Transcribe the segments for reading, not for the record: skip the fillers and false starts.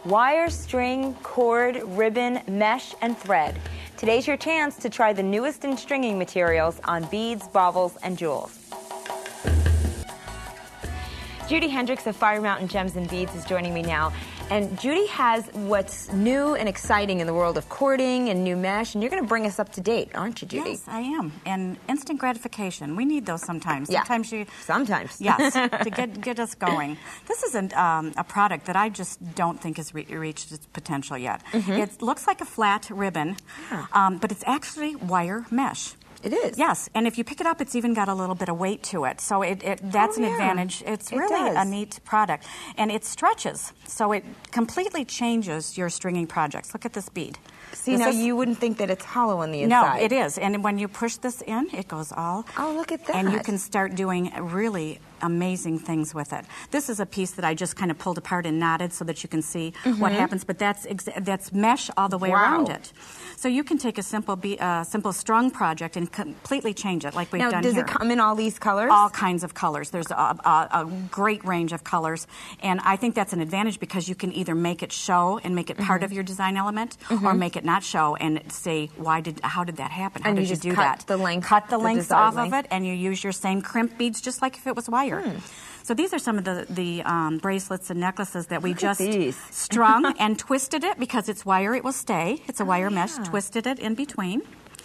Wire, string, cord, ribbon, mesh, and thread. Today's your chance to try the newest in stringing materials on beads, baubles, and jewels. Judy Hendricks of Fire Mountain Gems and Beads is joining me now. And Judy has what's new and exciting in the world of cording and new mesh, and you're going to bring us up to date, aren't you, Judy? Yes, I am. And instant gratification. We need those sometimes. Yeah. Sometimes. Yes, to get us going. This is a product that I just don't think has reached its potential yet. It looks like a flat ribbon, but it's actually wire mesh. It is? Yes, and if you pick it up, it's even got a little bit of weight to it. So that's an advantage. It's really a neat product. And it stretches, so it completely changes your stringing projects. Look at this bead. See, now you wouldn't think that it's hollow on the inside. No, it is. And when you push this in, it goes all... Oh, look at that. And you can start doing really amazing things with it. This is a piece that I just kind of pulled apart and knotted so that you can see what happens, but that's mesh all the way around it. So you can take a simple strung project and completely change it like we've done here. Now, does it come in all these colors? All kinds of colors. There's a great range of colors, and I think that's an advantage because you can either make it show and make it part of your design element, or make it not show and say, how did that happen? How did you do that? Cut the lengths off of it, and you use your same crimp beads just like if it was wire. So these are some of the bracelets and necklaces that we just strung and twisted it because it's wire, it will stay. It's a wire mesh, twisted it in between.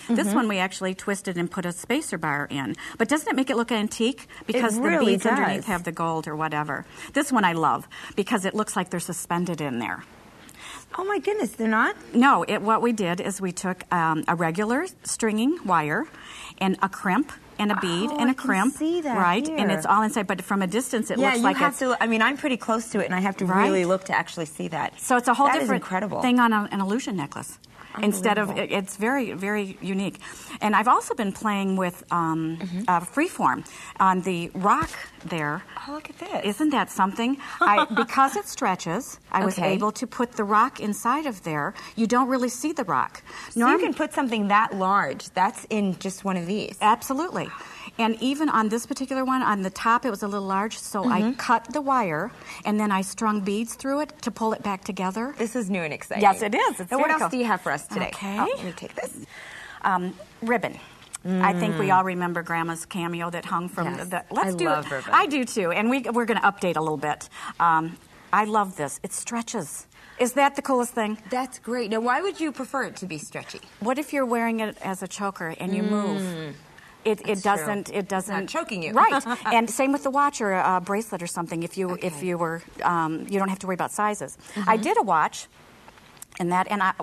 This one we actually twisted and put a spacer bar in. But doesn't it make it look antique? Because the beads underneath have the gold or whatever. This one I love because it looks like they're suspended in there. Oh my goodness, they're not? No, what we did is we took a regular stringing wire and a crimp and a bead and a crimp, right? Here. And it's all inside, but from a distance it looks like it's... I mean, I'm pretty close to it, and I have to really look to actually see that. So it's a whole different incredible thing on an illusion necklace. Instead of, it's very, very unique. And I've also been playing with freeform on the rock there. Oh, look at this. Isn't that something? Because it stretches, I was able to put the rock inside of there. You don't really see the rock. So you can put something that large. That's in just one of these. Absolutely. And even on this particular one, on the top, it was a little large, so I cut the wire, and then I strung beads through it to pull it back together. This is new and exciting. Yes, it is. What else do you have for us today? Okay. Oh, let me take this. Ribbon. I think we all remember Grandma's cameo that hung from the... I love ribbon. I do, too, and we're going to update a little bit. I love this. It stretches. Is that the coolest thing? That's great. Now, why would you prefer it to be stretchy? What if you're wearing it as a choker and you move? It doesn't. It's not choking you, right? And same with the watch or a bracelet or something. If you were, you don't have to worry about sizes. I did a watch, and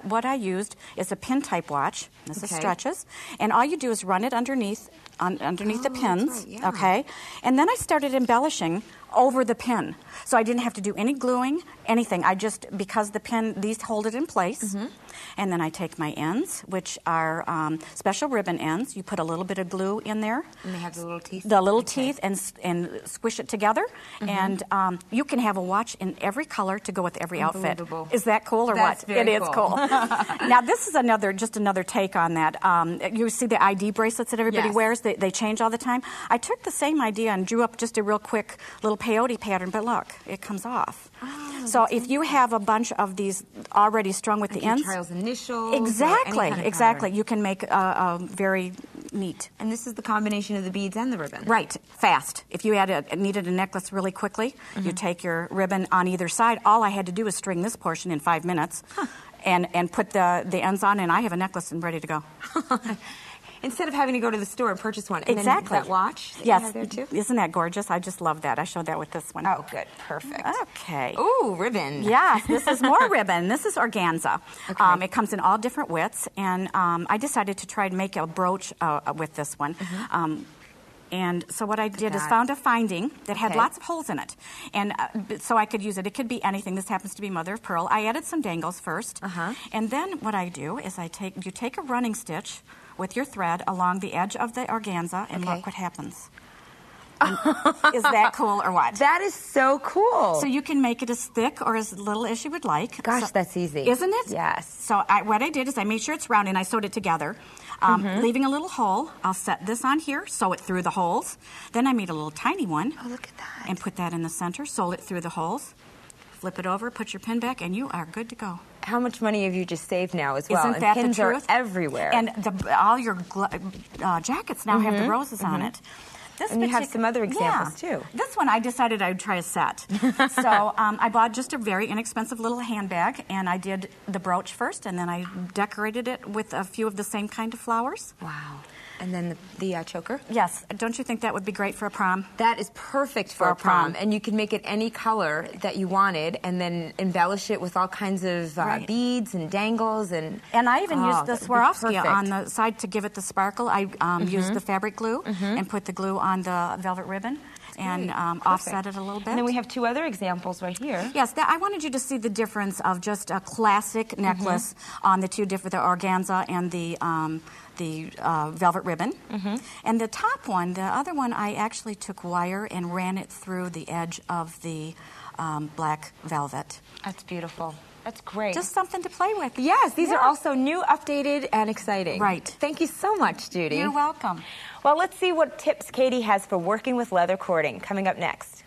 what I used is a pin type watch. This is stretches, and all you do is run it underneath the pins. Right, yeah. Okay, and then I started embellishing over the pin, so I didn't have to do any gluing, anything. Because the pin, these hold it in place. And then I take my ends, which are special ribbon ends. You put a little bit of glue in there. And they have the little teeth? The little teeth, and squish it together. And you can have a watch in every color to go with every outfit. Is that cool or what? It is cool. Now, this is just another take on that. You see the ID bracelets that everybody wears? They change all the time. I took the same idea and drew up just a real quick little peyote pattern, but look, it comes off. Oh, so if you have a bunch of these already strung with the ends... Charles initials. Exactly. You can make a very neat. And this is the combination of the beads and the ribbon. Right. Fast. If you needed a necklace really quickly, you take your ribbon on either side. All I had to do was string this portion in 5 minutes and put the ends on, and I have a necklace and ready to go. Instead of having to go to the store and purchase one. Exactly. And then that watch that you have there too? Isn't that gorgeous? I just love that. I showed that with this one. Oh, good. Perfect. Okay. Ooh, ribbon. Yes, this is more ribbon. This is organza. Okay. It comes in all different widths, and I decided to try and make a brooch with this one. And so what I did is found a finding that had lots of holes in it. And so I could use it. It could be anything. This happens to be mother of pearl. I added some dangles first. And then what I do is you take a running stitch with your thread along the edge of the organza, and look what happens. Is that cool or what? That is so cool. So you can make it as thick or as little as you would like. Gosh, that's easy. Isn't it? Yes. So what I did is I made sure it's round and I sewed it together. Leaving a little hole. I'll set this on here, sew it through the holes. Then I made a little tiny one. Oh, look at that. And put that in the center, sew it through the holes. flip it over, put your pin back, and you are good to go. How much money have you just saved now as well? Isn't that and pins the truth? are everywhere. And all your jackets now have the roses on it. And you have some other examples, too. This one, I decided I would try a set. So I bought just a very inexpensive little handbag, and I did the brooch first, and then I decorated it with a few of the same kind of flowers. Wow. And then the choker? Yes. Don't you think that would be great for a prom? That is perfect for a prom. And you can make it any color that you wanted and then embellish it with all kinds of beads and dangles. And I even used the Swarovski on the side to give it the sparkle. I used the fabric glue and put the glue on the velvet ribbon. And offset it a little bit. And then we have two other examples right here. Yes, I wanted you to see the difference of just a classic necklace on the two different, the organza and the velvet ribbon. And the top one, the other one, I actually took wire and ran it through the edge of the black velvet. That's beautiful. That's great. Just something to play with. Yes, these are also new, updated, and exciting. Right. Thank you so much, Judy. You're welcome. Well, let's see what tips Katie has for working with leather cording coming up next.